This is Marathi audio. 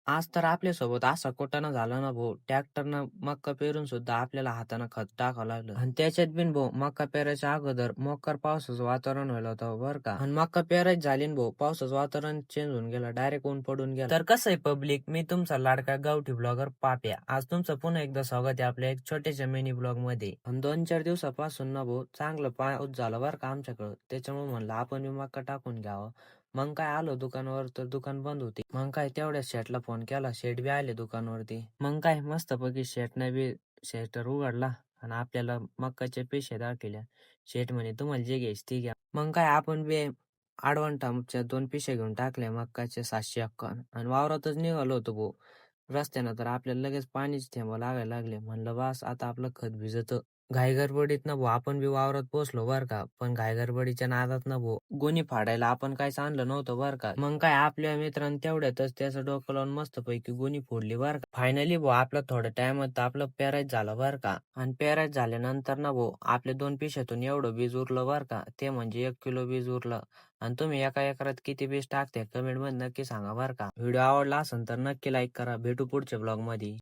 आज तर आपल्यासोबत असा कुटाणा झाला ना भाऊ, ट्रॅक्टरनं मक्का पेरून सुद्धा आपल्याला हातानं खत टाकावं लागलं. आणि त्याच्यात बिन भाऊ मक्का पेरायच्या अगोदर मोकार पावसाचं वातावरण व्हायला होतं बरं का. आणि मक्का पेरायची झाली ना भाऊ, पावसाचं वातावरण चेंज होऊन गेलं, डायरेक्ट ऊन पडून गेलं. तर कसं आहे पब्लिक, मी तुमचा लाडका गावठी ब्लॉगर पाप्या. आज तुमचं पुन्हा एकदा स्वागत आहे आपल्या एक छोट्याशा मिनी ब्लॉग मध्ये. आणि 2-4 दिवसापासून ना भाऊ चांगलं पाऊस झाला बरं का आमच्याकडं. त्याच्यामुळे म्हणलं आपण बी मक्का टाकून घ्यावं. मग काय आलो दुकानावर तर दुकान बंद होती. मग काय तेवढ्या शेठला फोन केला, शेठ बी आले दुकानावरती. मग काय मस्तपैकी शेठनं बी शेटर उघडला आणि आपल्याला मक्काच्या पिशव्या दाखवल्या. शेठ म्हणे तुम्हाला जे घ्यायचे ते घ्या. मग काय आपण बी आडवंटाच्या 2 पिशव्या घेऊन टाकल्या मक्काच्या 751 आणि वावरातच निघालो होतो भाऊ. रस्त्यानं तर आपल्याला लगेच पाणीच थेंब लागायला लागले. म्हणलं बस आता आपलं खत भिजत. घाईगडबडीत ना भाऊ आपण बी वावरात पोहोचलो बरं का. पण घाईगडबडीच्या नादात ना भाऊ गोणी फाडायला आपण काहीच आणलं नव्हतं बरं का. मग काय आपल्या मित्रांनी तेवढ्यातच त्याचं डोकं लावून मस्तपैकी गोणी फोडली बरं का. फायनली भाऊ आपलं थोड्या टायमात आपलं पेरायच झालं बरं का. आणि पेरायच झाल्यानंतर ना भाऊ आपल्या 2 पिशव्यातून एवढं बीज उरलं बरं का. ते म्हणजे 1 किलो बीज उरलं. आणि तुम्ही एका एकरात किती बीज टाकते कमेंट मध्ये नक्की सांगा बरं का. व्हिडिओ आवडला असेल तर नक्की लाईक करा. भेटू पुढच्या ब्लॉग मध्ये.